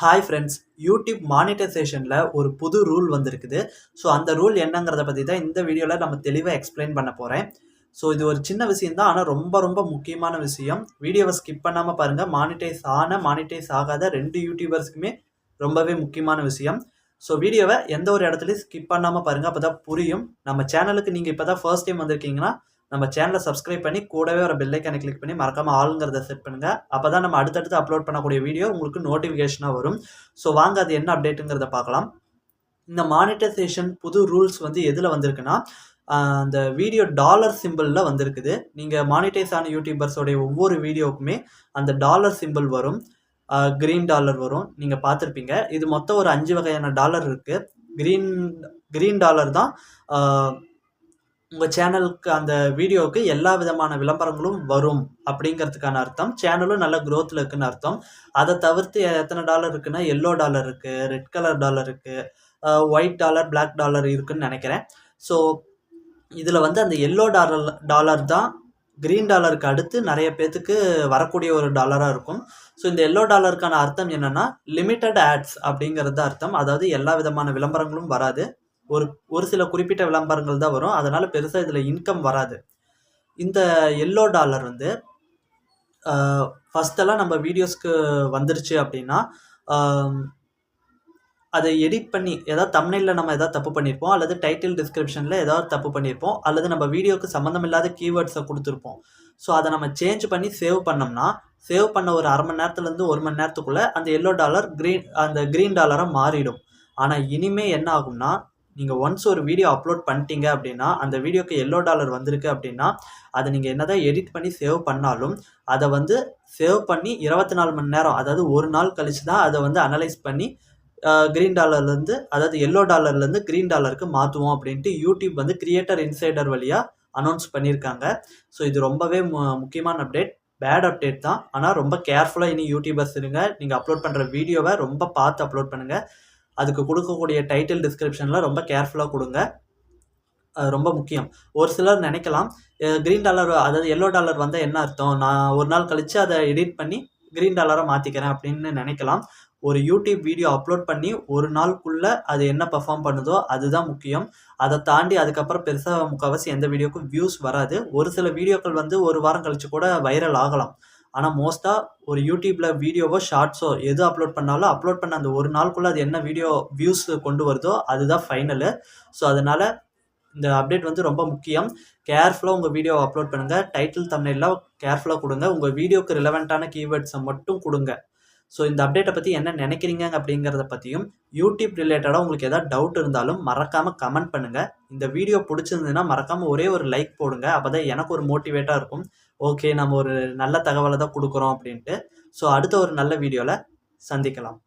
Hi friends, YouTube மானிட்டைசேஷனில் ஒரு புது rule வந்திருக்குது. ஸோ அந்த ரூல் என்னங்கிறத பற்றி தான் இந்த வீடியோவில் நம்ம தெளிவாக எக்ஸ்பிளைன் பண்ண போகிறேன். ஸோ இது ஒரு சின்ன விஷயம் தான், ஆனால் ரொம்ப ரொம்ப முக்கியமான விஷயம். வீடியோவை ஸ்கிப் பண்ணாமல் பாருங்கள். மானிட்டைஸ் ஆகாத 2 யூடியூபர்ஸ்க்குமே ரொம்பவே முக்கியமான விஷயம். ஸோ வீடியோவை எந்த ஒரு இடத்துலையும் ஸ்கிப் பண்ணாமல் பாருங்கள், அப்போ தான் புரியும். நம்ம சேனலுக்கு நீங்கள் இப்போ தான் ஃபர்ஸ்ட் டைம் வந்திருக்கீங்கன்னா நம்ம சேனலை சப்ஸ்கிரைப் பண்ணி கூடவே ஒரு பெல் ஐக்கானை கிளிக் பண்ணி மறக்காமல் ஆளுங்கிறத செட் பண்ணுங்கள். அப்போ தான் நம்ம அடுத்தடுத்து அப்லோட் பண்ணக்கூடிய வீடியோ உங்களுக்கு நோட்டிஃபிகேஷனாக வரும். ஸோ வாங்க அது என்ன அப்டேட்டுங்கிறத பார்க்கலாம். இந்த மானிட்டைசேஷன் புது ரூல்ஸ் வந்து எதில் வந்திருக்குன்னா, அந்த வீடியோ டாலர் சிம்பிளில் வந்திருக்குது. நீங்கள் மானிட்டைஸ் ஆன யூடியூபர்ஸோடைய ஒவ்வொரு வீடியோவுக்குமே அந்த டாலர் சிம்பிள் வரும். கிரீன் டாலர் வரும், நீங்கள் பார்த்துருப்பீங்க. இது மொத்தம் ஒரு 5 வகையான டாலர் இருக்குது. கிரீன் டாலர் தான் உங்கள் சேனலுக்கு அந்த வீடியோவுக்கு எல்லா விதமான விளம்பரங்களும் வரும் அப்படிங்கிறதுக்கான அர்த்தம். சேனலும் நல்ல க்ரோத்தில் இருக்குன்னு அர்த்தம். அதை தவிர்த்து எத்தனை டாலர் இருக்குன்னா, எல்லோ டாலர் இருக்குது, ரெட் கலர் டாலர் இருக்குது, ஒயிட் டாலர், பிளாக் டாலர் இருக்குன்னு நினைக்கிறேன். ஸோ இதில் வந்து அந்த எல்லோ டாலர் தான் கிரீன் டாலருக்கு அடுத்து நிறைய பேர்த்துக்கு வரக்கூடிய ஒரு டாலராக இருக்கும். ஸோ இந்த எல்லோ டாலருக்கான அர்த்தம் என்னென்னா, லிமிட்டட் ஆட்ஸ் அப்படிங்கிறது அர்த்தம். அதாவது எல்லா விதமான விளம்பரங்களும் வராது, ஒரு சில குறிப்பிட்ட விளம்பரங்கள் தான் வரும். அதனால் பெருசாக இதில் இன்கம் வராது. இந்த எல்லோ டாலர் வந்து ஃபஸ்ட்டெல்லாம் நம்ம வீடியோஸ்க்கு வந்துருச்சு அப்படின்னா, அதை எடிட் பண்ணி ஏதாவது தம்ப்நெயிலில் நம்ம எதாவது தப்பு பண்ணியிருப்போம், அல்லது டைட்டில் டிஸ்கிரிப்ஷனில் ஏதாவது தப்பு பண்ணியிருப்போம், அல்லது நம்ம வீடியோவுக்கு சம்மந்தமில்லாத கீவேர்ட்ஸை கொடுத்துருப்போம். ஸோ அதை நம்ம சேஞ்ச் பண்ணி சேவ் பண்ணோம்னா, சேவ் பண்ண ஒரு அரை மணி நேரத்துலேருந்து 1 மணி நேரத்துக்குள்ளே அந்த எல்லோ டாலர் அந்த க்ரீன் டாலராக மாறிடும். ஆனால் இனிமேல் என்ன ஆகும்னா, நீங்கள் ஒன்ஸ் ஒரு வீடியோ அப்லோட் பண்ணிட்டீங்க அப்படின்னா, அந்த வீடியோக்கு எல்லோ டாலர் வந்திருக்கு அப்படின்னா, அதை நீங்கள் என்ன தான் எடிட் பண்ணி சேவ் பண்ணாலும், அதை வந்து சேவ் பண்ணி 24 மணி நேரம், அதாவது ஒரு நாள் கழிச்சு தான் அதை வந்து அனலைஸ் பண்ணி க்ரீன் டாலர்லேருந்து, அதாவது எல்லோ டாலர்லேருந்து க்ரீன் டாலருக்கு மாற்றுவோம் அப்படின்ட்டு யூடியூப் வந்து கிரியேட்டர் இன்சைடர் வழியாக அனௌன்ஸ் பண்ணியிருக்காங்க. ஸோ இது ரொம்பவே முக்கியமான அப்டேட். பேட் அப்டேட் தான், ஆனால் ரொம்ப கேர்ஃபுல்லாக இனி யூடியூபர்ஸ் இருங்க. நீங்கள் அப்லோட் பண்ணுற வீடியோவை ரொம்ப பார்த்து அப்லோட் பண்ணுங்கள். அதுக்கு கொடுக்கக்கூடிய டைட்டில் டிஸ்கிரிப்ஷனில் ரொம்ப கேர்ஃபுல்லாக கொடுங்க. அது ரொம்ப முக்கியம். ஒரு சிலர் நினைக்கலாம், க்ரீன் டாலர் அதாவது எல்லோ டாலர் வந்தால் என்ன அர்த்தம், நான் ஒரு நாள் கழித்து அதை எடிட் பண்ணி க்ரீன் டாலராக மாற்றிக்கிறேன் அப்படின்னு நினைக்கலாம். ஒரு யூடியூப் வீடியோ அப்லோட் பண்ணி ஒரு நாளுக்குள்ளே அது என்ன பர்ஃபார்ம் பண்ணுதோ அதுதான் முக்கியம். அதை தாண்டி அதுக்கப்புறம் பெருசாக முக்கால்வாசி எந்த வீடியோக்கும் வியூஸ் வராது. ஒரு சில வீடியோக்கள் வந்து ஒரு வாரம் கழித்து கூட வைரல் ஆகலாம். ஆனால் மோஸ்ட்டாக ஒரு யூடியூப்பில் வீடியோவோ ஷார்ட்ஸோ எது அப்லோட் பண்ணாலும் அப்லோட் பண்ண அந்த ஒரு நாளுக்குள்ளே அது என்ன வீடியோ வியூஸ் கொண்டு வருதோ அதுதான் ஃபைனலு. ஸோ அதனால் இந்த அப்டேட் வந்து ரொம்ப முக்கியம். கேர்ஃபுல்லாக உங்கள் வீடியோவை அப்லோட் பண்ணுங்கள். டைட்டில் தம்ப்நெயில்லாம் கேர்ஃபுல்லாக கொடுங்க. உங்கள் வீடியோக்கு ரிலவெண்ட்டான கீவேர்ட்ஸை மட்டும் கொடுங்க. ஸோ இந்த அப்டேட்டை பற்றி என்ன நினைக்கிறீங்க அப்படிங்கிறத பற்றியும், யூடியூப் ரிலேட்டடாக உங்களுக்கு எதாவது டவுட் இருந்தாலும் மறக்காமல் கமெண்ட் பண்ணுங்கள். இந்த வீடியோ பிடிச்சிருந்ததுன்னா மறக்காமல் ஒரே ஒரு லைக் போடுங்க. அப்போ தான் எனக்கு ஒரு மோட்டிவேட்டாக இருக்கும். ஓகே, நம்ம ஒரு நல்ல தகவலை தான் கொடுக்குறோம் அப்படின்ட்டு. ஸோ அடுத்த ஒரு நல்ல வீடியோவில் சந்திக்கலாம்.